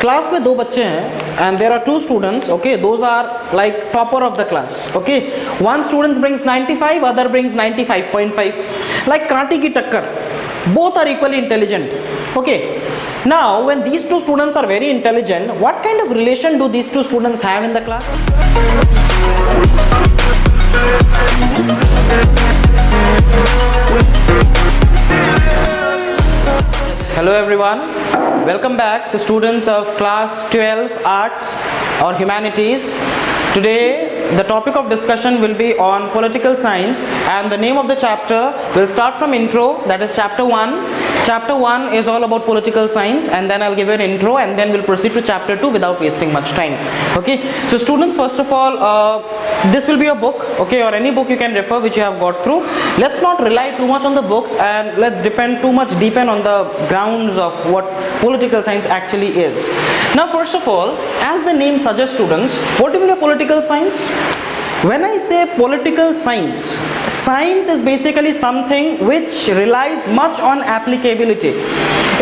Class में दो बच्चे हैं and there are two students, okay, those are like topper of the class, okay, one student brings 95, other brings 95.5, like कांटे की टक्कर, both are equally intelligent, okay. Now when these two students are very intelligent, what kind of relation do these two students have in the class? Hello everyone, welcome back to students of class 12 arts or humanities. Today the topic of discussion will be on political science and the name of the chapter will start from intro, that is chapter 1. Chapter 1 is all about political science and then I'll give you an intro and then we'll proceed to chapter 2 without wasting much time. Okay, so students, first of all, this will be a book, okay, or any book you can refer which you have got through. Let's not rely too much on the books and let's depend on the grounds of what political science actually is. Now first of all, as the name suggests, students, what do you mean by political science? When I say political science, science is basically something which relies much on applicability.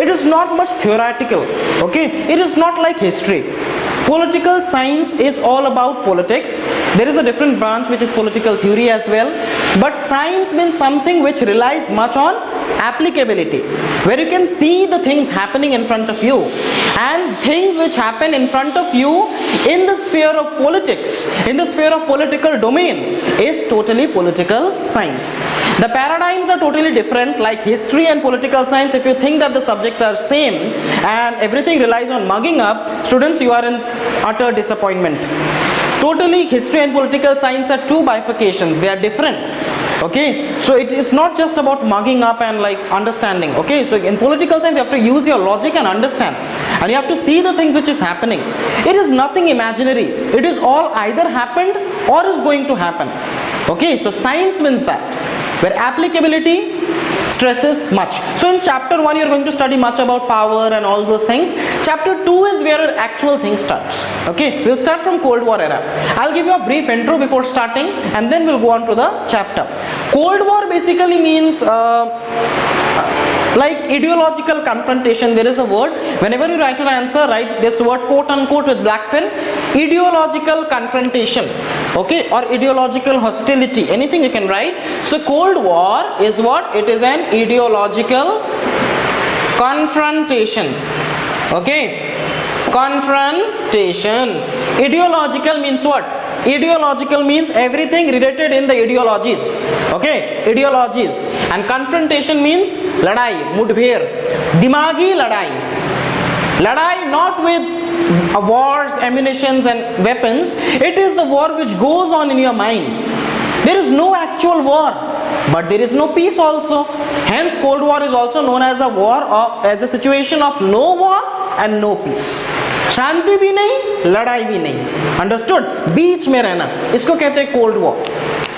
It is not much theoretical, okay? It is not like history. Political science is all about politics. There is a different branch which is political theory as well. But science means something which relies much on applicability, where you can see the things happening in front of you, and things which happen in front of you in the sphere of politics, in the sphere of political domain, is totally political science. The paradigms are totally different, like history and political science. If you think that the subjects are same and everything relies on mugging up, students, you are in utter disappointment. Totally, history and political science are two bifurcations. They are different. Okay, so it is not just about mugging up and like understanding. Okay, so in political science you have to use your logic and understand, and you have to see the things which is happening. It is nothing imaginary. It is all either happened or is going to happen. Okay, so science means that, where applicability stresses much. So in chapter 1 you are going to study much about power and all those things. Chapter 2 is where actual thing starts. Okay, we'll start from Cold War era. I'll give you a brief intro before starting and then we'll go on to the chapter. Cold War basically means like ideological confrontation. There is a word, whenever you write an answer, write this word quote unquote with black pen, ideological confrontation, okay, or ideological hostility, anything you can write. So Cold War is what? It is an ideological confrontation, okay, confrontation. Ideological means what? Ideological means everything related in the ideologies, okay, ideologies. And confrontation means ladai, mudbher, dimagi ladai not with wars, ammunitions and weapons. It is the war which goes on in your mind. There is no actual war, but there is no peace also. Hence Cold War is also known as a war, or as a situation of no war and no peace. शांति भी नहीं, लड़ाई भी नहीं, understood, बीच में रहना, इसको कहते हैं cold war.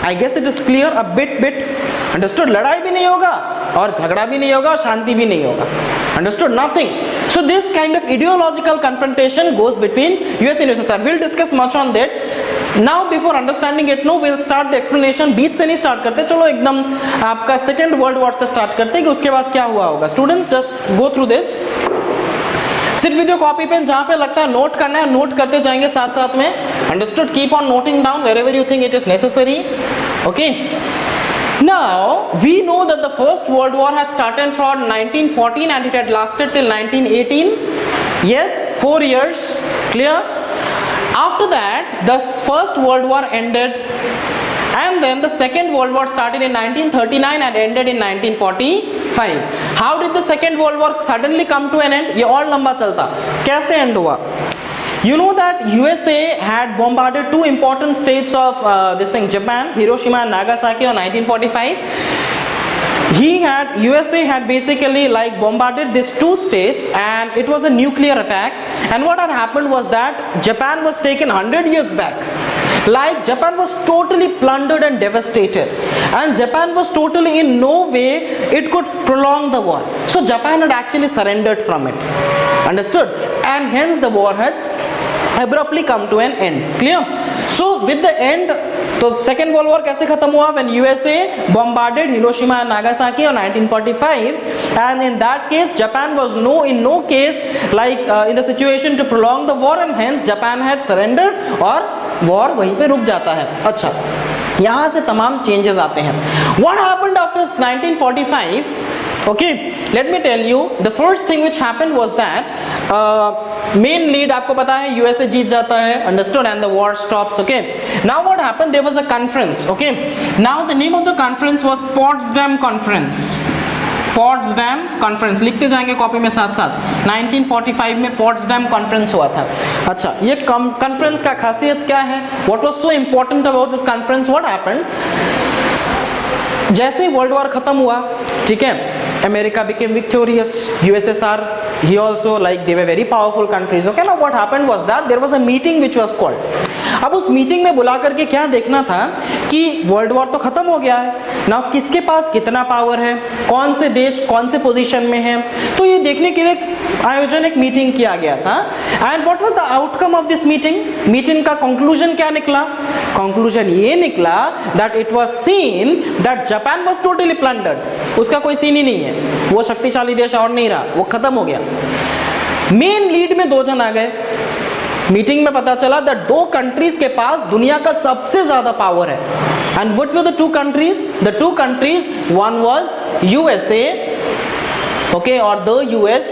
I guess it is clear a bit understood. लड़ाई भी नहीं होगा और झगड़ा भी नहीं होगा, शांति भी नहीं होगा, understood, nothing. So this kind of ideological confrontation goes between US and USSR. We'll discuss much on that. Now before understanding it, no, we'll start the explanation. बीच से नहीं स्टार्ट करते, चलो एकदम आपका सेकेंड वर्ल्ड वॉर से start करते हैं कि उसके बाद क्या हुआ होगा. Students just go through this. सिर्फ वीडियो कॉपी पेन जहां पे लगता है नोट करना है, नोट करते जाएंगे साथ साथ में, understood. Keep on noting down wherever you think it is necessary. Okay, now we know that the first world war had started from 1914 and it had lasted till 1918. Yes, 4 years, clear. After that the first world war ended and then the second world war started in 1939 and ended in 1945. How did the second world war suddenly come to an end? ये और लंबा चलता, कैसे end हुआ? You know that USA had bombarded two important states of this thing, Japan, Hiroshima and Nagasaki on 1945. USA had basically like bombarded these two states and it was a nuclear attack. And what had happened was that Japan was taken 100 years back. Like Japan was totally plundered and devastated, and Japan was totally in no way it could prolong the war. So Japan had actually surrendered from it, understood, and hence the war had abruptly come to an end. Clear? So with the end, तो second world war कैसे खत्म हुआ? When USA bombarded Hiroshima and Nagasaki on 1945 and in that case Japan was in no case like in the situation to prolong the war, and hence Japan had surrendered और war वहीं पे रुक जाता है। अच्छा, यहाँ से तमाम चेंजेस आते हैं। What happened after 1945? Okay, let me tell you, the first thing which happened was that main lead आपको पता है USA जीत जाता है, understood, and the war stops. Okay, now what happened? There was a conference. Okay, now the name of the conference was Potsdam Conference. Potsdam conference लिखते जाएंगे copy में साथ साथ। 1945 में पॉट्सडैम कॉन्फ्रेंस हुआ था। अच्छा, ये कॉन्फ्रेंस का खासियत क्या है? What was so important about this conference? What happened? जैसे ही वर्ल्ड वॉर खत्म हुआ, ठीक है, America became victorious, USSR he also like they were very powerful countries. Okay, now what happened was that there was a meeting which was called. अब उस meeting में बुला करके क्या देखना था कि वर्ल्ड वॉर तो खत्म हो गया है, ना किसके पास कितना पावर है, कौन से देश कौन से पोजीशन में है, तो ये देखने के लिए आयोजन एक मीटिंग किया गया था। And what was the outcome of this meeting? Meeting का कंक्लूजन क्या निकला? कंक्लूजन ये निकला that it was seen that Japan was totally plundered. उसका कोई सीन ही नहीं है, वो शक्तिशाली देश और नहीं रहा, वो खत्म हो गया। मेन लीड में दो जन आ गए। मीटिंग में पता चला दैट दो कंट्रीज के पास दुनिया का सबसे ज्यादा पावर है। And what were the two countries? The two countries, one was USA, okay, or the US,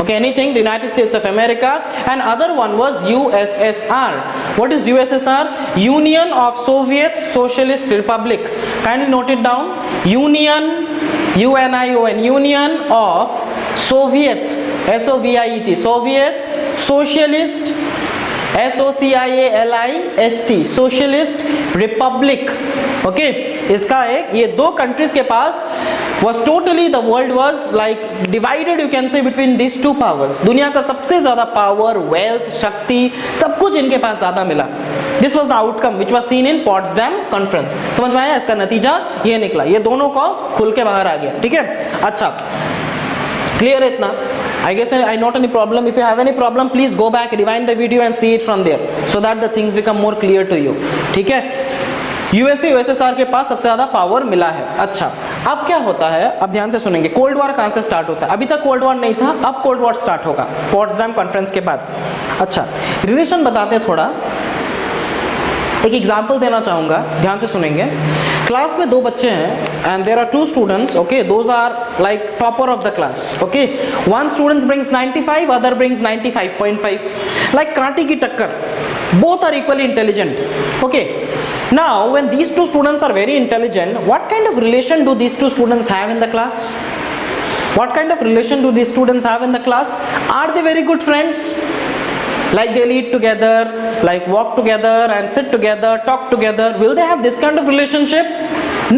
okay, anything, the United States of America, and other one was USSR. What is USSR? Union of Soviet Socialist Republic. Kindly note it down. Union, UNION, Union of Soviet, SOVIET, Soviet Socialist, SOCIALIST, Socialist Republic. Okay, इसका एक, ये दो countries के पास was totally, the world was like divided, you can say, between these two powers. दुनिया का सबसे ज्यादा power, wealth, शक्ति, सब कुछ इनके पास ज्यादा मिला। This was the outcome which was seen in Potsdam Conference. समझ में आया? इसका नतीजा ये निकला, ये दोनों को खुल के बाहर आ गया। ठीक है, अच्छा, क्लियर है इतना? I guess I not any problem. If you have any problem, please go back, rewind the video and see it from there, so that the things become more clear to you. ठीक है, USA USSR के पास सबसे ज्यादा power मिला है। अच्छा, अब क्या होता है? अब ध्यान से सुनेंगे, कोल्ड वॉर कहां से स्टार्ट होता है? अभी तक कोल्ड वॉर नहीं था, अब कोल्ड वॉर स्टार्ट होगा पॉट्सडैम कॉन्फ्रेंस के बाद। अच्छा, रिलेशन बताते हैं थोड़ा, एक एग्जांपल देना चाहूंगा, ध्यान से सुनेंगे। क्लास में दो बच्चे हैं and there are two students, okay, those are like topper of the class, okay, one student brings 95, other brings 95.5, like कांटे की टक्कर, both are equally intelligent. Okay, now when these two students are very intelligent, what kind of relation do these two students have in the class? What kind of relation do these students have in the class? Are they very good friends? Like they'll eat together, like walk together and sit together, talk together. Will they have this kind of relationship?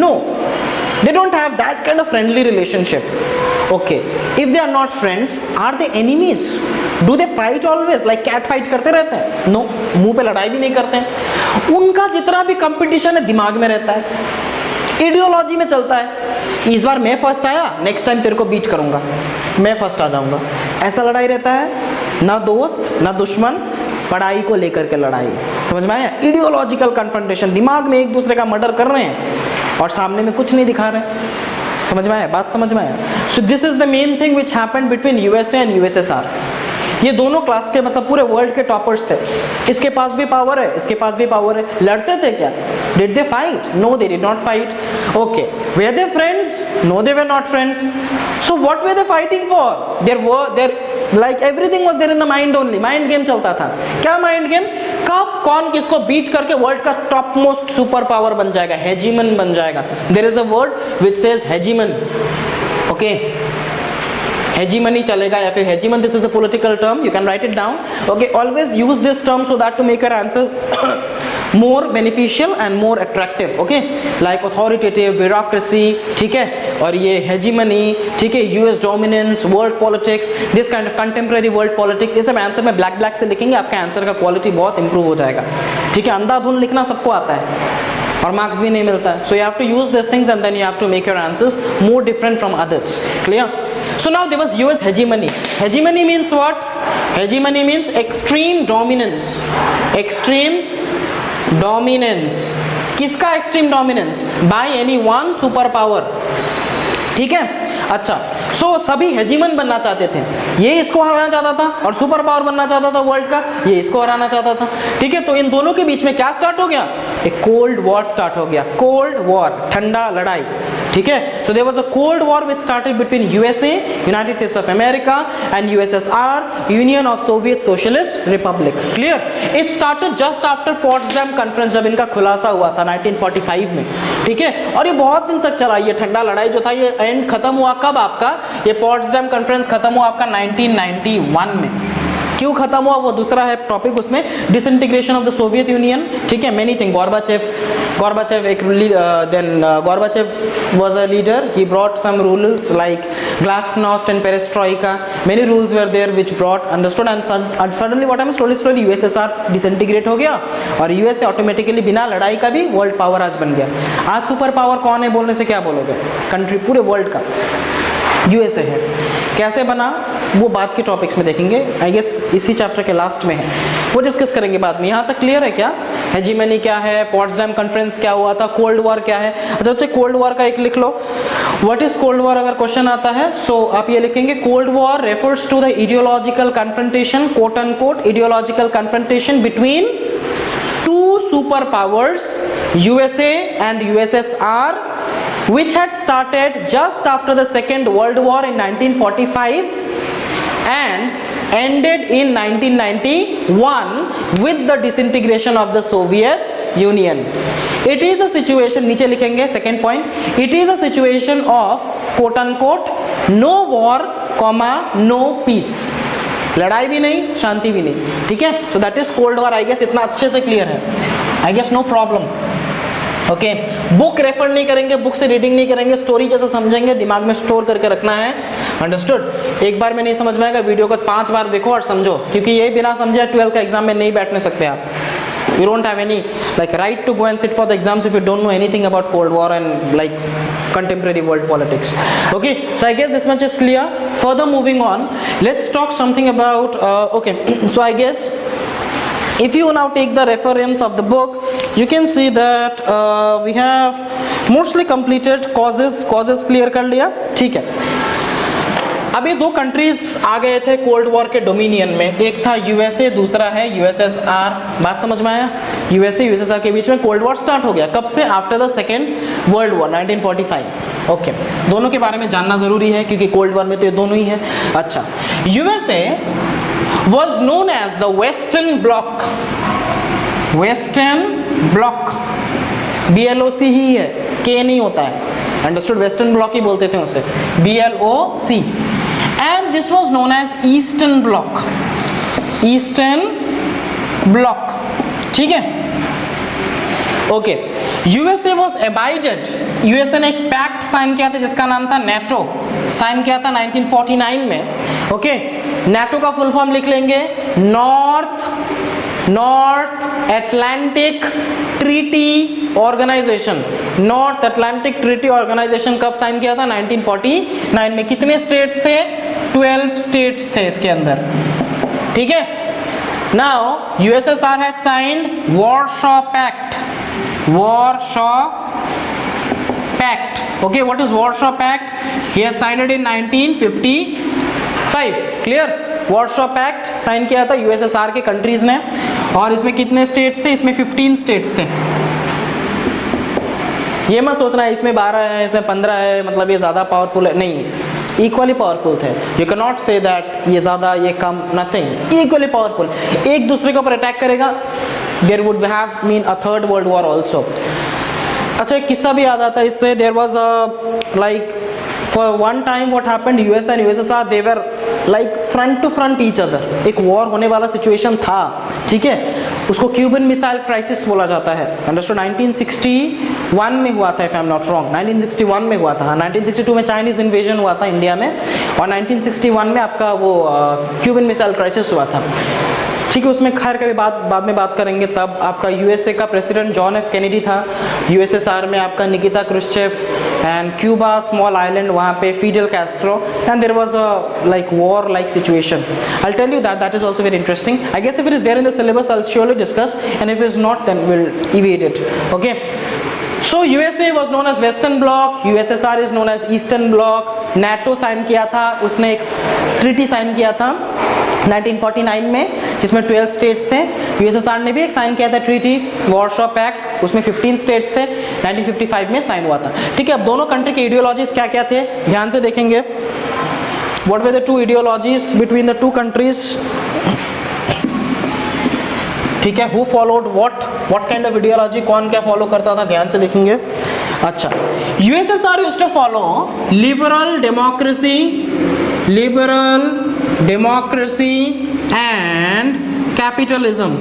No, they don't have that kind of friendly relationship. Okay, if they are not friends, are they enemies? Do they fight always, like cat fight करते रहते हैं? No, मुंह पे लड़ाई भी नहीं करते हैं। उनका जितना भी कंपटीशन है दिमाग में रहता है, आइडियोलॉजी में चलता है। इस बार मैं फर्स्ट आया, नेक्स्ट टाइम तेरे को बीट करूंगा, मैं फर्स्ट आ जाऊंगा, ऐसा लड़ाई रहता है। ना दोस्त ना दुश्मन, पढ़ाई को लेकर के लड़ाई। समझ में आया? आइडियोलॉजिकल कन्फ्रंटेशन, दिमाग में एक दूसरे का मर्डर कर रहे हैं और सामने में कुछ नहीं दिखा रहे। समझ में आया? बात समझ में आया? So this is the main thing which happened between USA and USSR. ये दोनों क्लास के मतलब पूरे वर्ल्ड के टॉपर्स थे। इसके पास भी पावर है, इसके पास भी पावर है। लड़ते थे क्या? Did they fight? No, they did not fight. Okay, were they friends? No, they were not friends. So what were they fighting for? There like everything was there in the mind only. Mind game चलता था। क्या mind game? कब कौन किसको beat करके world का top most super power बन जाएगा, हेजीमन बन जाएगा। There is a word which says hegemon. Okay, hegemony चलेगा या फिर hegemon, this is a political term, you can write it down. Okay, always use this term so that to make your answers more beneficial and more attractive. Okay, like authoritative, bureaucracy, ठीक है, और ये hegemony, ठीक है, US dominance, world politics, this kind of contemporary world politics, ये सब answer में black black से लिखेंगे, आपका आंसर का क्वालिटी बहुत इंप्रूव हो जाएगा। ठीक है, अंधाधुन लिखना सबको आता है और मार्क्स भी नहीं मिलता है। So you have to use these things and then you have to make your answers more different from others. Clear? So now there was US hegemony. Hegemony means what? Hegemony means extreme dominance. Extreme dominance. किसका extreme dominance? By any one superpower. ठीक है, अच्छा, सो सभी हेजीमन बनना चाहते थे, ये इसको हराना चाहता था और सुपर पावर बनना चाहता था वर्ल्ड का, ये इसको हराना चाहता था, ठीक है। तो इन दोनों के बीच में क्या स्टार्ट हो गया, एक कोल्ड वॉर स्टार्ट हो गया, कोल्ड वॉर, ठंडा लड़ाई, ठीक है। So there was a cold war which started between USA, United States of America and USSR, Union of Soviet Socialist Republic, clear. It started just after Potsdam conference, जब इनका खुलासा हुआ था 1945 में, ठीक है। और ये बहुत दिन तक चला, ये ठंडा लड़ाई जो था ये एंड खत्म हुआ कब आपका, ये पॉट्सडैम कॉन्फ्रेंस खत्म हुआ आपका 1991 में। क्यों खत्म हुआ वो दूसरा है टॉपिक, उसमें disintegration of the Soviet union, ठीक है, मेनी थिंग, Gorbachev एक then Gorbachev was a leader, he brought some rules like glasnost and perestroika, many rules were there which brought understood, and suddenly what happens, slowly USSR disintegrate हो गया और USA automatically बिना लड़ाई का भी world power आज बन गया। आज सुपर पावर कौन है बोलने से क्या बोलोगे, कंट्री पूरे वर्ल्ड का यूएसए है। कैसे बना वो बाद के टॉपिक्स में देखेंगे, आई गेस इसी चैप्टर के लास्ट में है, वो डिस्कस करेंगे बाद में। यहाँ तक क्लियर है क्या, हेजीमनी क्या है, पॉट्सडैम कॉन्फ्रेंस क्या हुआ था, कोल्ड वॉर क्या है। अच्छा बच्चे कोल्ड वॉर का एक लिख लो, व्हाट इज कोल्ड वॉर अगर क्वेश्चन आता है, सो आप ये लिखेंगे, cold war refers to the ideological confrontation, quote unquote ideological confrontation between two superpowers, USA and USSR, which had started just after the Second World War in 1945 and ended in 1991 with the disintegration of the Soviet Union. It is a situation, नीचे लिखेंगे second point, it is a situation of quote unquote no war, no peace. लड़ाई भी नहीं, शांति भी नहीं, ठीक है। So that is cold war, I guess इतना अच्छे से क्लियर है, I guess no problem, okay. Book refer नहीं करेंगे, बुक से रीडिंग नहीं करेंगे, स्टोरी जैसा समझेंगे, दिमाग में स्टोर करके रखना है, अंडरस्टूड। एक बार में नहीं समझ में आएगा, वीडियो को 5 बार देखो और समझो, क्योंकि ये बिना समझे 12th का एग्जाम में नहीं बैठने सकते आप। You don't have any like right to go and sit for the exams if you don't know anything about Cold War and like contemporary world politics. Okay, so I guess this much is clear. Further moving on, let's talk something about okay, so I guess if you now take the reference of the book, you can see that we have mostly completed causes clear कर लिया, ठीक है। अभी 2 countries आ गए थे cold war के dominion में, एक था यूएसए, दूसरा है यूएसएसआर। बात समझ में आया, यूएसए यूएसएसआर के बीच में कोल्ड वॉर स्टार्ट हो गया, कब से, after the second world war 1945। Okay, दोनों के बारे में जानना जरूरी है क्योंकि कोल्ड वॉर में तो ये दोनों ही है। अच्छा, USA was known as the Western Bloc, BLOC ही है, K नहीं होता है, अंडरस्टूड, वेस्टर्न ब्लॉक ही बोलते थे उसे, BLOC, and this was known as Eastern Bloc, ठीक है। Okay, USA was abided, USA ने एक पैक्ट साइन किया था जिसका नाम था नेटो, साइन किया था 1949 में। ओके, नेटो का फुल फॉर्म लिख लेंगे, North Atlantic Treaty Organization. North Atlantic Treaty Organization कब साइन किया था, 1949 में। कितने स्टेट्स थे, 12 स्टेट्स थे इसके अंदर, ठीक है। Now USSR had signed Warsaw pact, okay, what is Warsaw Pact? He has signed it in 1955, clear? Warsaw Pact sign किया था यूएसएसआर के कंट्रीज ने, और इसमें कितने स्टेट्स थे, इसमें 15 स्टेट्स थे। ये मत सोचना है इसमें 12 है, इसमें 15 है, मतलब ये ज्यादा पावरफुल है, नहीं, इक्वली पावरफुल थे। You can not say that ये ज्यादा ये कम, नथिंग, इक्वली पावरफुल। एक दूसरे के ऊपर अटैक करेगा, there would have mean a third world war also. अच्छा, एक किस्सा भी याद आता है इससे, there was a like for one time what happened, US and USSR they were like front to front each other, एक वॉर होने वाला सिचुएशन था, ठीक है। उसको क्यूबन मिसाइल क्राइसिस बोला जाता है, अंडरस्टूड। 1961 में हुआ था, if I am not wrong, 1961 में हुआ था। 1962 में चाइनीज इन्वेजन हुआ था इंडिया में, और 1961 में आपका वो क्यूबन मिसाइल क्राइसिस हुआ था, ठीक है। उसमें खैर कभी बाद में बात करेंगे। तब आपका यूएसए का प्रेसिडेंट जॉन एफ कैनेडी था, यूएसएसआर में आपका Nikita Khrushchev, and Cuba small island, वहाँ पे Fidel Castro, and there was a like war like situation. I tell you that is also very interesting. I guess if it is there in the syllabus I will surely discuss, and if it is not then we will evade it, okay. So USA was known as Western Bloc, USSR is known as Eastern Bloc. NATO sign किया था, उसने एक treaty sign किया था 1949 में जिसमें 12 states थे। USSR ने भी एक साइन किया था ट्रीटी, वॉरशॉ पैक्ट, उसमें 15 स्टेट्स थे, 1955 में साइन हुआ था। ठीक है, अब दोनों कंट्री के आइडियोलॉजीज क्या क्या थे ध्यान से देखेंगे। What were the two ideologies between the two countries? ठीक है, who followed what kind of ideology, कौन क्या फॉलो करता था, ध्यान से देखेंगे। अच्छा, USSR used to follow liberal democracy and capitalism,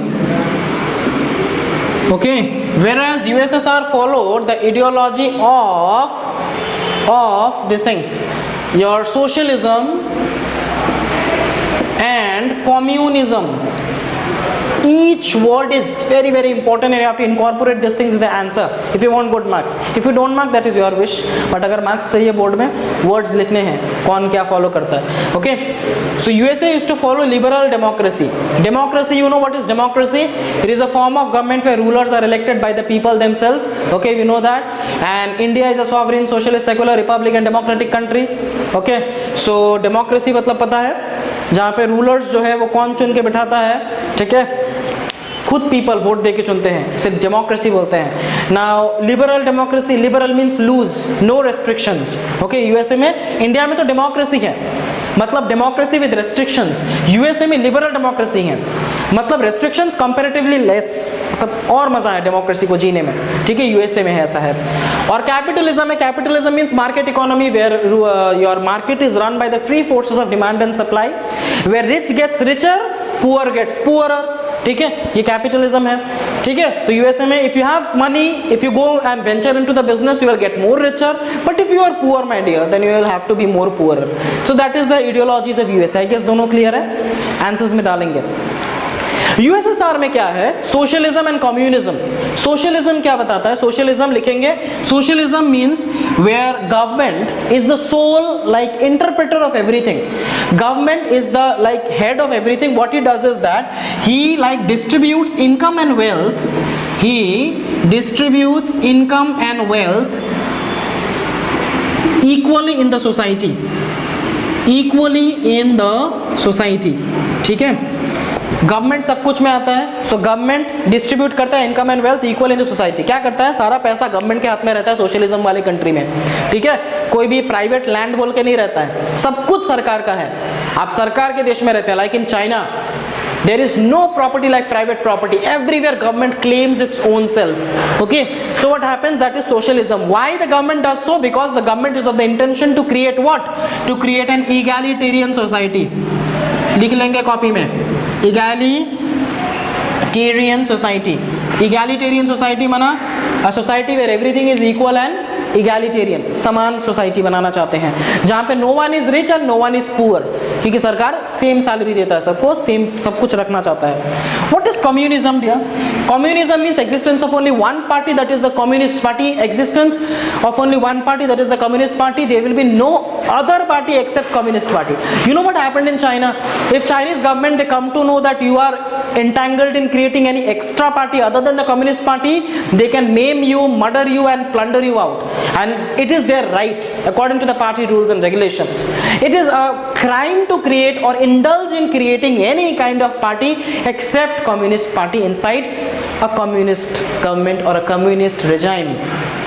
okay, whereas USSR followed the ideology of this thing, your socialism and communism. Each word is very very important and you have to incorporate these things with the answer if you want good marks. If you don't mark, that is your wish, but अगर marks चाहिए board में words लिखने हैं कौन क्या follow करता है। Okay, so USA used to follow liberal democracy. Democracy, you know what is democracy? It is a form of government where rulers are elected by the people themselves. Okay, you know that. And India is a sovereign, socialist, secular, republic and democratic country. Okay, so democracy मतलब पता है जहाँ पे rulers जो है वो कौन चुन के बिठाता है, ठीक है, खुद पीपल वोट दे के चुनते हैं, इसे डेमोक्रेसी बोलते हैं। Now liberal democracy, liberal means loose, no restrictions. Okay, USA में, इंडिया में तो डेमोक्रेसी है मतलब डेमोक्रेसी विद रेस्ट्रिक्शंस, यूएसए में लिबरल डेमोक्रेसी है मतलब रेस्ट्रिक्शंस कंपैरेटिवली लेस, मतलब और मजा है डेमोक्रेसी को जीने में। ठीक है, यूएसए में है ऐसा है। और कैपिटलिज्म है, capitalism means market economy where your market is run by the free forces of demand and supply, where rich gets richer, poor gets poorer. ठीक है, ये कैपिटलिज्म है। ठीक है, तो यूएसए में if you have money, if you go and venture into the business, you will get more richer, but if you are poor my dear, then you will have to be more poor. So that is the ideologies of USA. I guess दोनों clear है, answers में डालेंगे। USSR में क्या है, socialism and communism. Socialism क्या बताता है, सोशलिज्म लिखेंगे, socialism means where government is the sole like interpreter of everything, government is the like head of everything. What he does is that he like distributes income and wealth, he distributes income and wealth equally in the society, equally in the society। ठीक है, government सब कुछ में आता है, so government distribute करता है income and wealth equal in the society. क्या करता है, सारा पैसा गवर्नमेंट के हाथ में रहता है सोशलिज्म वाले कंट्री में। ठीक है, कोई भी प्राइवेट लैंड बोल के नहीं रहता है, सब कुछ सरकार का है, आप सरकार के देश में रहते हैं। Like in China there is no property like private property, everywhere government claims its own self. Okay, so what happens, that is socialism. Why the government does so? Because the government is of the intention to create what, to create an egalitarian society. लिख लेंगे copy में, egalitarian society। egalitarian society माना a society where everything is equal and egalitarian, समान society बनाना चाहते हैं जहां पे no one is rich and no one is poor, क्योंकि सरकार सेम सैलरी देता है सबको, सेम सब कुछ रखना चाहता है। What is communism dear? Communism means existence of only one party, that is the Communist Party, existence of only one party, that is the Communist Party. There will be no other party except Communist Party. You know what happened in China? If Chinese government they come to know that you are entangled in creating any extra party other than the Communist Party, they can maim you, murder you and plunder you out. And it is their right according to the party rules and regulations. It is a crime to create or indulge in creating any kind of party except Communist Party inside a communist government or a communist regime.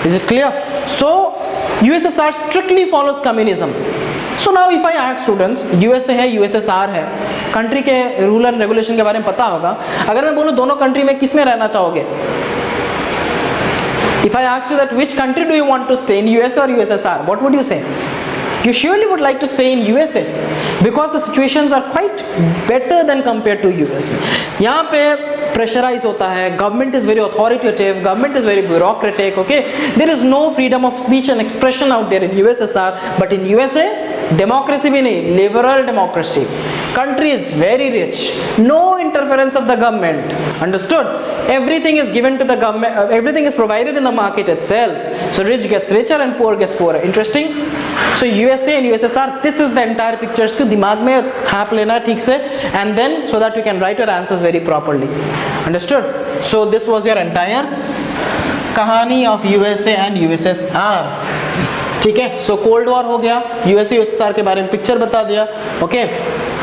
Is it clear? So USSR strictly follows communism. So now if I ask students, USA है, USSR है, country के rule and regulation के बारे में पता होगा, अगर मैं बोलूँ दोनों कंट्री में किस में रहना चाहोगे, if I ask you that which country do you want to stay in, USA or USSR, what would you say? You surely would like to stay in USA because the situations are quite better than compared to USA. यहाँ पे pressurise होता है, government is very authoritative, government is very bureaucratic, okay, there is no freedom of speech and expression out there in USSR, but in USA democracy भी नहीं, liberal democracy, country is very rich, no interference of the government, understood, everything is given to the government, everything is provided in the market itself, so rich gets richer and poor gets poorer. Interesting. So USA and USSR, this is the entire picture, इसको दिमाग में छाप लेना ठीक से, and then so that you can write your answers very properly, understood. So this was your entire कहानी of USA and USSR. ठीक ठीक है। सो कोल्ड वॉर हो गया, यूएसए यूएसएसआर के बारे में पिक्चर बता दिया। ओके,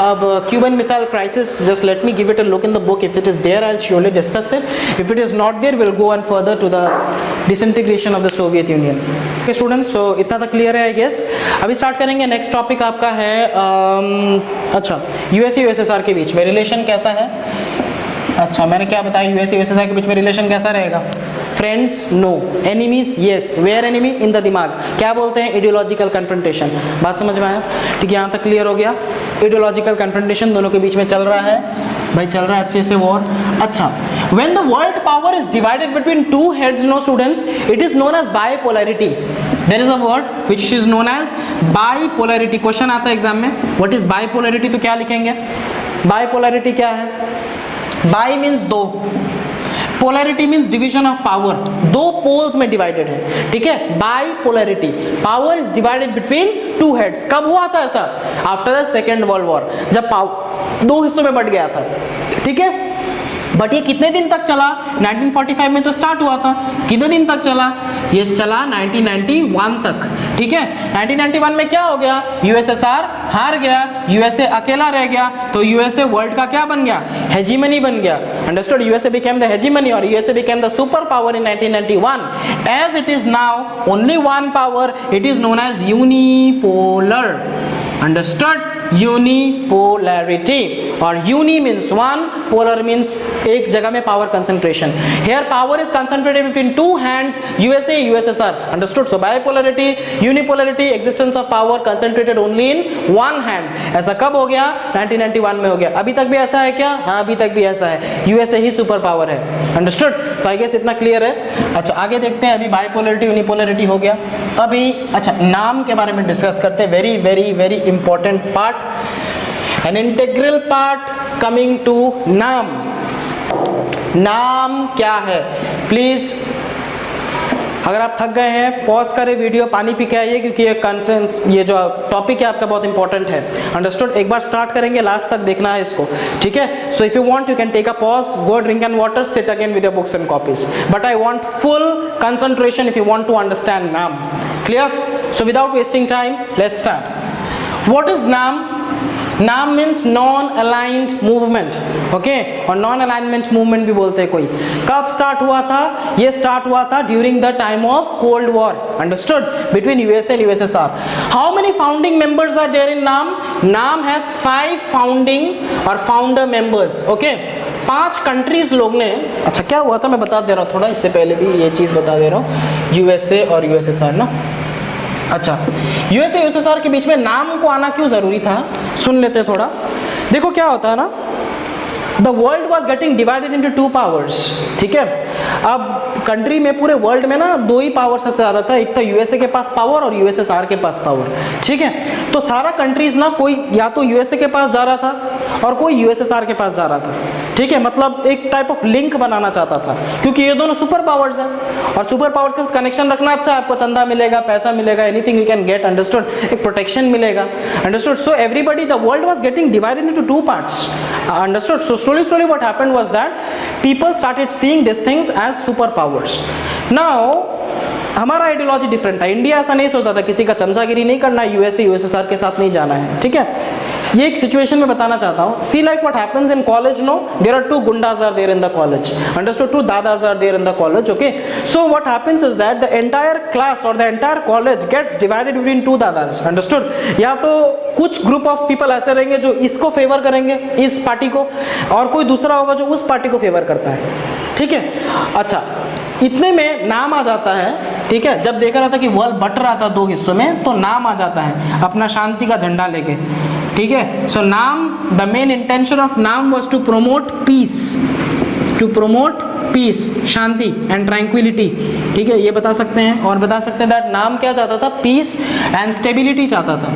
अब Cuban missile crisis, just let me give it a look in the book, if it is there I will surely discuss it, if it is not there will go on further to the disintegration of the Soviet Union. Okay students, so इतना तक clear है I guess. अभी start करेंगे, next topic आपका है अच्छा USA USSR के बीच में रिलेशन कैसा है। अच्छा, मैंने क्या बताया, यूएसए यूएसएसआर के बीच में रिलेशन कैसा रहेगा? Friends no, enemies yes, where enemy in the दिमाग, क्या बोलते हैं? Ideological confrontation. बात समझ में आया? ठीक है, यहाँ तक क्लियर हो गया। आइडियोलॉजिकल कन्फ्रंटेशन दोनों के बीच में चल रहा है भाई, चल रहा है अच्छे से वॉर। अच्छा, when the world power is divided between two heads, no students, it is known as bipolarity. There is a word which is known as bipolarity. Question आता है एग्जाम में, what is bipolarity, तो क्या लिखेंगे? bipolarity क्या है? Bi means दो, polarity means division of power, दो पोल्स में डिवाइडेड है, ठीक है। Bipolarity, power is divided between two heads. कब हुआ था ऐसा? After the second world war, जब पावर दो हिस्सों में बट गया था, ठीक है। बट ये कितने दिन तक चला? 1945 में तो स्टार्ट हुआ था, कितने दिन तक चला? ये चला 1991 तक, ठीक है। 1991 में क्या हो गया? यूएसएसआर हार गया, यूएसए अकेला रह गया, तो यूएसए वर्ल्ड का क्या बन गया? हेजीमनी बन गया। Understood? USA became the hegemony और USA became the super power in 1991। As it is now only one power, it is known as unipolar. Understood? Unipolarity, और uni means one, polar means एक जगह में power concentration. Here power is concentrated between two hands, USA USSR. Understood? So bipolarity, unipolarity, existence of power concentrated only in one hand. ऐसा कब हो गया? 1991 में हो गया। अभी तक भी ऐसा है क्या? हाँ, अभी तक भी ऐसा है, यूएसए ही सुपर पावर है। अंडरस्टूड? तो आई गेस इतना क्लियर है। अच्छा, आगे देखते हैं। अभी बाइपोलैरिटी यूनिपोलैरिटी हो गया। अभी अच्छा नाम के बारे में डिस्कस करते हैं, very very very important part, an integral part coming to नाम। नाम क्या है? प्लीज अगर आप थक गए हैं पॉज करें वीडियो, पानी पी के आइए, क्योंकि ये जो टॉपिक है आपका बहुत इंपॉर्टेंट है। अंडरस्टूड? एक बार स्टार्ट करेंगे, लास्ट तक देखना है इसको, ठीक है। So if you want you can take a pause, go drink and water, sit again with your books and copies, but I want full concentration if you want to understand NAM. Clear? So without wasting time let's start. What is NAM? NAM means non aligned movement, okay, और non alignment movement भी बोलते हैं कोई। कब start हुआ था? ये start हुआ था during the time of cold war. Understood? Between USA and USSR. How many founding members are there in NAM? NAM has 5 founding और फाउंडर मेंबर्स, ओके। 5 कंट्रीज लोग ने, अच्छा क्या हुआ था मैं बता दे रहा हूँ थोड़ा, इससे पहले भी ये चीज बता दे रहा हूँ, यूएसए और यूएसएसआर ना। अच्छा, यूएसए यूएसएसआर के बीच में नाम को आना क्यों जरूरी था? सुन लेते हैं थोड़ा। देखो क्या होता है ना, the world was getting divided into 2 powers, ठीक है। अब कंट्री में, पूरे वर्ल्ड में ना 2 ही पावर सबसे ज्यादा था, एक था यूएसए के पास पावर और यूएसएसआर के पास पावर, ठीक है। तो सारा कंट्रीज ना, कोई या तो यूएसए के पास जा रहा था और कोई यूएसएसआर के पास जा रहा था, ठीक है। मतलब एक टाइप ऑफ लिंक बनाना चाहता था, क्योंकि ये दोनों सुपर पावर्स हैं और सुपर पावर्स के साथ कनेक्शन रखना अच्छा है, आपको चंदा मिलेगा, पैसा मिलेगा, anything you can get. Understood? एक प्रोटेक्शन मिलेगा। Understood? So everybody, the world was getting divided into 2 parts. Understood? So slowly what happened was that people started seeing these things as superpowers. Now हमारा ideology different था। India ऐसा नहीं सोचता था किसी का चमचागिरी नहीं करना है, यूएसए यूएसएसआर के साथ नहीं जाना है, ठीक है। ये एक सिचुएशन में बताना चाहता हूँ। See like what happens in college, no, there are 2 goondas are there in the college. Understood? 2 dadas are there in the college, okay. So what happens is that the entire class और the entire college gets divided between 2 dadas. Understood? या तो कुछ group of people ऐसे रहेंगे जो इसको favour करेंगे, इस पार्टी को, और कोई दूसरा होगा जो उस पार्टी को फेवर करता है, ठीक है। अच्छा, इतने में नाम आ जाता है, ठीक है। जब देख रहा था कि वर्ल्ड बट रहा था 2 हिस्सों में, तो नाम आ जाता है अपना शांति का झंडा लेके, ठीक है। So NAM, the main intention of NAM was to promote peace, to promote peace, शांति एंड ट्रैंक्विलिटी, ठीक है। ये बता सकते हैं, और बता सकते हैं दैट नाम क्या चाहता था? पीस एंड स्टेबिलिटी चाहता था,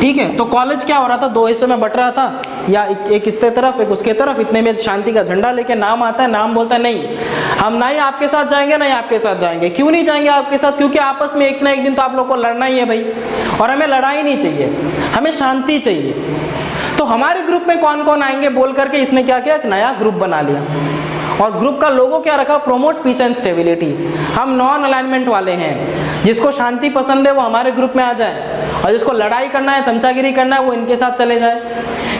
ठीक है। तो कॉलेज क्या हो रहा था? 2 हिस्सों में बट रहा था, या एक इसके तरफ एक उसके तरफ, इतने में शांति का झंडा लेके नाम आता है। नाम बोलता है नहीं, हम ना ही आपके साथ जाएंगे ना ही आपके साथ जाएंगे। क्यों नहीं जाएंगे आपके साथ? क्योंकि आपस में एक ना एक दिन तो आप लोग को लड़ना ही है भाई, और हमें लड़ाई नहीं चाहिए, हमें शांति चाहिए। तो हमारे ग्रुप में कौन कौन आएंगे बोल करके इसने क्या किया? एक नया ग्रुप बना लिया, और ग्रुप का लोगो क्या रखा, प्रोमोट पीस एंड स्टेबिलिटी। हम नॉन अलाइनमेंट वाले हैं, जिसको शांति पसंद है वो हमारे ग्रुप में आ जाए, और जिसको लड़ाई करना है, चमचागिरी करना है, वो इनके साथ चले जाए।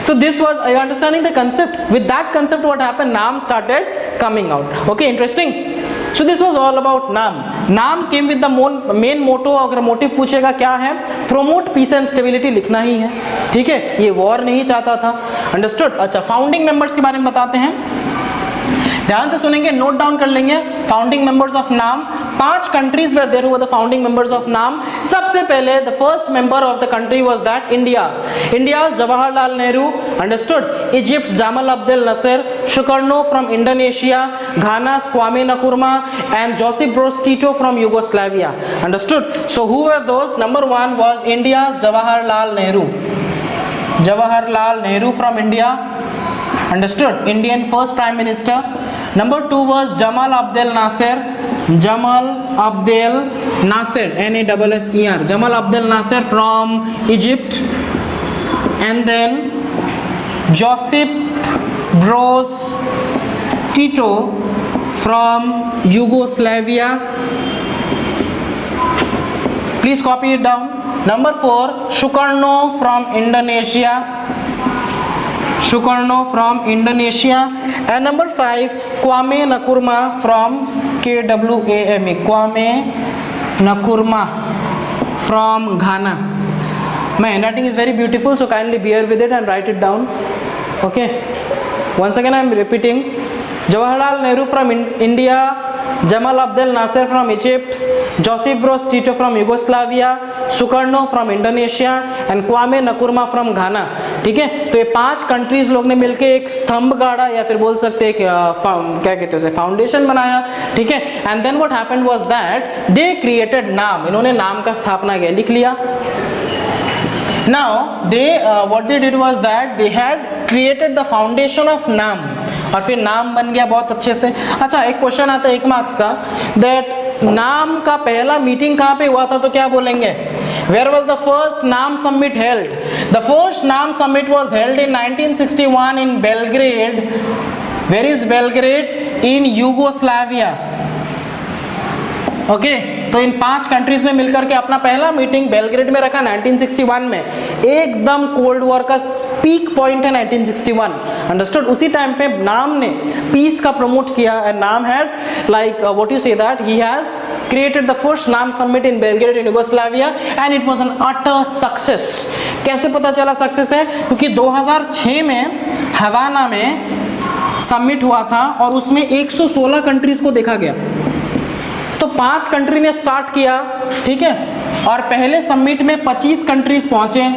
So this was, are you understanding the concept? With that concept what happened, naam started coming out. Okay, interesting. So this was all about naam. Naam came with the main motto, अगर motive पूछेगा क्या है, promote peace and stability लिखना ही है, ठीक है, ये war नहीं चाहता था। Understood? अच्छा, फाउंडिंग मेंबर्स के बारे में बताते हैं, ध्यान से सुनेंगे, नोट डाउन कर लेंगे। Founding members of NAM, 5 countries where there हुआ the founding members of NAM. सबसे पहले the first member of the country was that India. India Jawaharlal Nehru, understood. Egypt Gamal Abdel Nasser, Sukarno from Indonesia, Ghana Kwame Nkrumah and Joseph Broz Tito from Yugoslavia, understood. So who were those? Number 1 was India Jawaharlal Nehru, Jawaharlal Nehru from India, understood, Indian first prime minister. Number 2 was Jamal Abdel Nasser, Jamal Abdel Nasser, Nasser, Jamal Abdel Nasser from Egypt. And then Josip Broz Tito from Yugoslavia. Please copy it down. Number 4, Sukarno from Indonesia, Sukarno from Indonesia. And number 5, Kwame Nkrumah from KWAME, Kwame Nkrumah from Ghana. My handwriting is very beautiful, so kindly bear with it and write it down. Okay, once again I am repeating: Jawaharlal Nehru from India, Jamal Abdel Nasser from Egypt, Josip Broz Tito from Yugoslavia, Sukarno from Indonesia and Kwame Nkrumah from Ghana। ठीक है, तो ये 5 countries लोग ने मिलके एक स्तंभ गाड़ा, या फिर बोल सकते हैं क्या कहते हैं उसे, फाउंडेशन बनाया, ठीक है। And then what happened was that they created NAM, इन्होंने नाम का स्थापना किया, लिख लिया। Now they what they did was that they had created the foundation of नाम, और फिर नाम बन गया बहुत अच्छे से। अच्छा, एक क्वेश्चन आता है 1 मार्क्स का, दैट नाम का पहला मीटिंग कहाँ पे हुआ था, तो क्या बोलेंगे? Where was the first नाम summit held? The first नाम summit was held in 1961 in Belgrade. Where is Belgrade? In Yugoslavia. Okay, तो इन 5 कंट्रीज ने मिलकर के अपना पहला मीटिंग बेलग्रेड में रखा 1961 में। एकदम कोल्ड वॉर का पीक पॉइंट है 1961, अंडरस्टूड। उसी टाइम पे नाम ने पीस का प्रमोट किया, and NAM had like what you say that he has created the first NAM summit in Belgrade in Yugoslavia and it was an utter success. कैसे पता चला सक्सेस है? क्योंकि 2006 में हवाना में समिट हुआ था और उसमें 116 कंट्रीज को देखा गया। तो 5 कंट्री ने स्टार्ट किया, ठीक है, और पहले समिट में 25 कंट्रीज पहुंचे,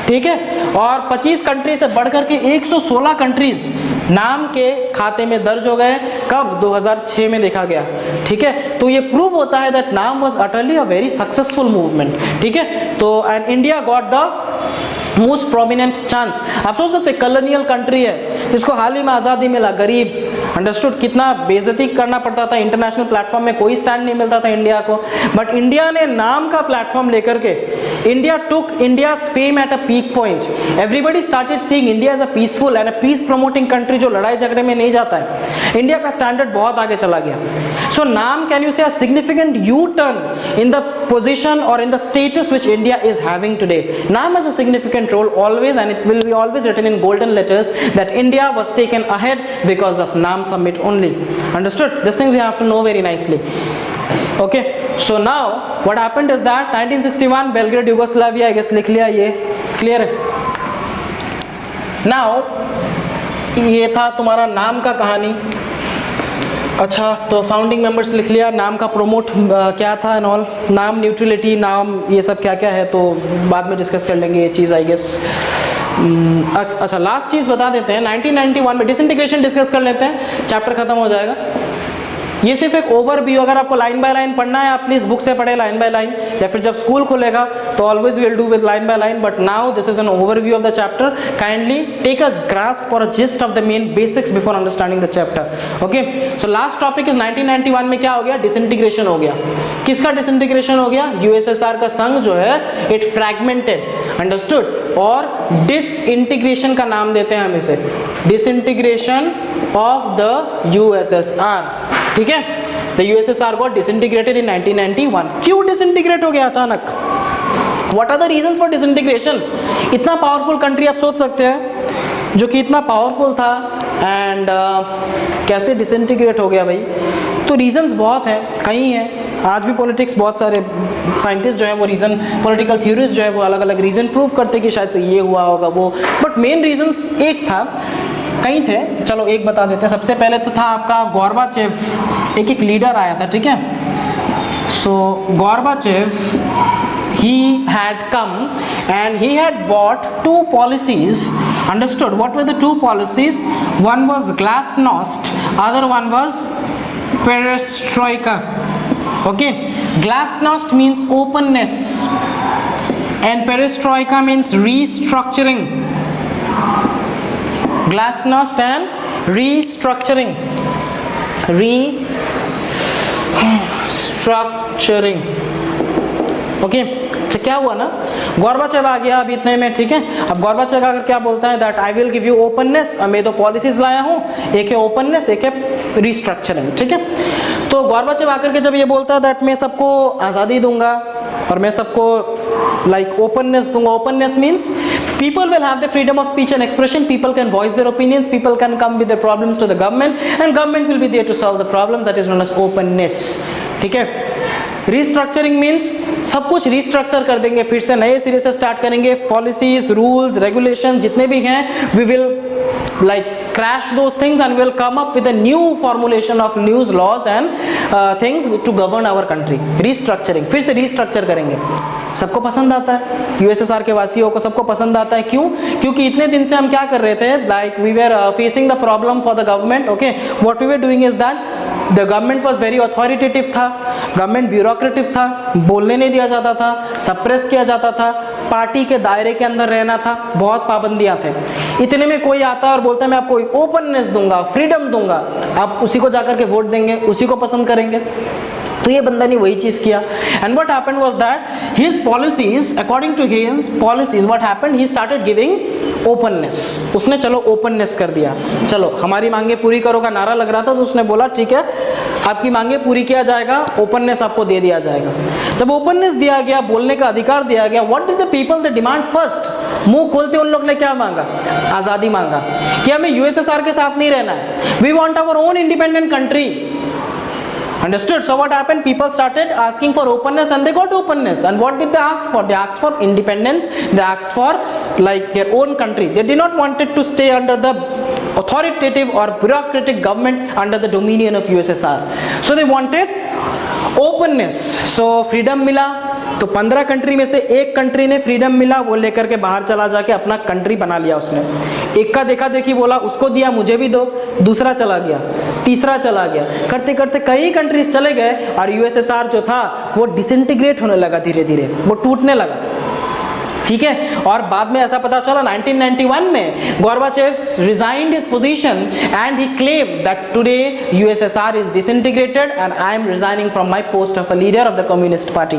ठीक है, और 25 कंट्री से बढ़कर के 116 कंट्रीज नाम के खाते में दर्ज हो गए। कब? 2006 में देखा गया, ठीक है। तो ये प्रूव होता है दैट नाम was utterly a very successful movement, ठीक है। तो and India got the most prominent chance. आप सोच सकते कॉलोनियल कंट्री है, इसको हाल ही में आज़ादी मिला, गरीब, अंडरस्टूड, कितना बेइज्जती करना पड़ता था, इंटरनेशनल प्लेटफॉर्म में कोई स्टैंड नहीं मिलता था इंडिया को, बट इंडिया ने नाम का प्लेटफॉर्म लेकर के India took India's fame at a peak point. Everybody started seeing India as a peaceful and a peace promoting country जो लड़ाई झगड़े में नहीं जाता है। इंडिया का स्टैंडर्ड बहुत आगे चला गया। सो नाम can you say a significant U turn in the position और in the status which India is having today. NAM has a significant role always, and it will be always written in golden letters that India was taken ahead because of NAM summit only. Understood? These things you have to know very nicely. Okay, so now what happened is that 1961 Belgrade Yugoslavia, I guess लिख लिया, ये clear है। Now ये था तुम्हारा नाम का कहानी। अच्छा, तो फाउंडिंग मेंबर्स लिख लिया, नाम का प्रोमोट क्या था एंड ऑल, नाम न्यूट्रलिटी, नाम ये सब क्या क्या है तो बाद में डिस्कस कर लेंगे ये चीज़, आई गेस। अच्छा, लास्ट चीज़ बता देते हैं, 1991 में डिसइंटीग्रेशन डिस्कस कर लेते हैं, चैप्टर खत्म हो जाएगा। ये सिर्फ एक ओवरव्यू, अगर आपको लाइन बाय लाइन पढ़ना है आप प्लीज़ बुक से पढ़े लाइन बाय लाइन, या फिर जब स्कूल खुलेगा तो always will do with line by line, but now this is an overview of the chapter. Kindly take a grasp और a gist of the main basics before understanding the chapter. Okay, so last topic is 1991 में क्या हो गया? Disintegration हो गया. किसका disintegration हो गया? यूएसएसआर का संघ जो है इट फ्रैगमेंटेड, अंडरस्टूड. और डिसइंटीग्रेशन का नाम देते हैं हम इसे, डिसइंटीग्रेशन ऑफ द यूएसएसआर. ठीक है, the USSR got disintegrated in 1991. क्यों डिसइंटीग्रेट हो गया अचानक? What are the reasons for disintegration? इतना पावरफुल कंट्री, आप सोच सकते हैं, जो कि इतना पावरफुल था एंड कैसे डिसइंटीग्रेट हो गया भाई? तो रीजंस बहुत हैं, कई हैं. आज भी पॉलिटिक्स, बहुत सारे साइंटिस्ट जो है वो रीज़न, पॉलिटिकल थ्योरीज जो है वो अलग अलग रीज़न प्रूव करते कि शायद से ये हुआ होगा वो, बट मेन रीजंस एक था, कई थे. चलो एक बता देते हैं. सबसे पहले तो था आपका गोर्बाचेव, एक लीडर आया था. ठीक है, सो Gorbachev he had come and he had bought two policies. Understood? What were the two policies? One was glasnost, other one was perestroika. Okay, glasnost means openness and perestroika means restructuring. Glasnost and restructuring. Restructuring. Okay, अच्छा क्या हुआ ना, Gorbachev आ गया अभी इतने में. ठीक है, अब गोर्बाचेव आकर क्या बोलता है? That I will give you openness. मैं दो पॉलिसीज लाया हूँ, एक है ओपननेस, एक है रिस्ट्रक्चरिंग. ठीक है, तो गोर्बाचेव आकर के जब ये बोलता है दैट मैं सबको आज़ादी दूंगा और मैं सबको लाइक ओपननेस दूंगा. Openness means people will have the freedom of speech and expression, people can voice their opinions, people can come with their problems to the government and government will be there to solve the problems. That is known as openness. ठीक है, restructuring means सब कुछ restructure कर देंगे, फिर से नए सिरे से स्टार्ट करेंगे. पॉलिसीज, रूल्स, रेगुलेशन जितने भी हैं, we will like crash those things and will come up with a new formulation of new laws and things to govern our country. Restructuring, फिर से रिस्ट्रक्चर करेंगे. सबको पसंद आता है, यूएसएसआर के वासियों को सबको पसंद आता है. क्यों? क्योंकि इतने दिन से हम क्या कर रहे थे, like we were facing the problem for the government. Okay, what we were doing is that the government was very authoritative था, गवर्नमेंट ब्यूरोक्रेटिव था, बोलने नहीं दिया जाता था, सप्रेस किया जाता था, पार्टी के दायरे के अंदर रहना था, बहुत पाबंदियां थे. इतने में कोई आता है और बोलता है मैं आपको ओपननेस दूंगा, फ्रीडम दूंगा, आप उसी को जाकर के वोट देंगे, उसी को पसंद करेंगे. तो ये बंदा ने वही चीज किया. And what happened was that his policies, according to his policies, what happened, he started giving openness. उसने चलो ओपननेस कर दिया, चलो हमारी मांगे पूरी करो का नारा लग रहा था, तो उसने बोला ठीक है आपकी मांगे पूरी किया जाएगा, ओपननेस आपको दे दिया जाएगा. जब ओपननेस दिया गया, बोलने का अधिकार दिया गया, what did the people the demand first? मुंह खोलते उन लोग ने क्या मांगा? आजादी मांगा कि हमें यूएसएसआर के साथ नहीं रहना है, we want our own independent country. Understood? So what happened? People started asking for openness and they got openness. And what did they ask for? They asked for independence. They asked for like their own country. They did not want it to stay under the authoritative or bureaucratic government under the dominion of USSR. So they wanted openness. So freedom मिला. तो 15 country में से एक country ने freedom मिला, वो लेकर के बाहर चला जाके अपना कंट्री बना लिया उसने. एक का देखा देखी बोला उसको दिया मुझे भी दो, दूसरा चला गया, तीसरा चला गया, करते करते कई कंट्रीज चले गए और यूएसएसआर जो था वो डिसइंटीग्रेट होने लगा, धीरे धीरे वो टूटने लगा. ठीक है, और बाद में ऐसा पता चला 1991 में Gorbachev resigned his position and he claimed that today USSR is disintegrated and I am resigning from my post of a leader of the communist party.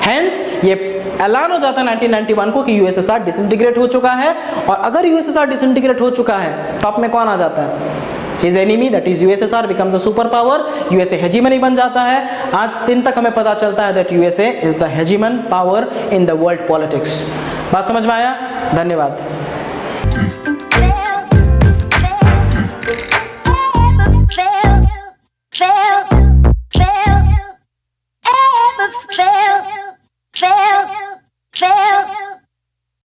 Hence ये ऐलान हो जाता है 1991 को कि यूएसएसआर डिसइंटीग्रेट हो चुका है. और अगर यूएसएसआर डिसइंटीग्रेट हो चुका है, टॉप में कौन आ जाता है? His enemy, that is USSR, becomes a superpower. USA hegemony बन जाता है. आज दिन तक हमें पता चलता है that USA is the hegemon power in the world politics. बात समझ में आया? धन्यवाद.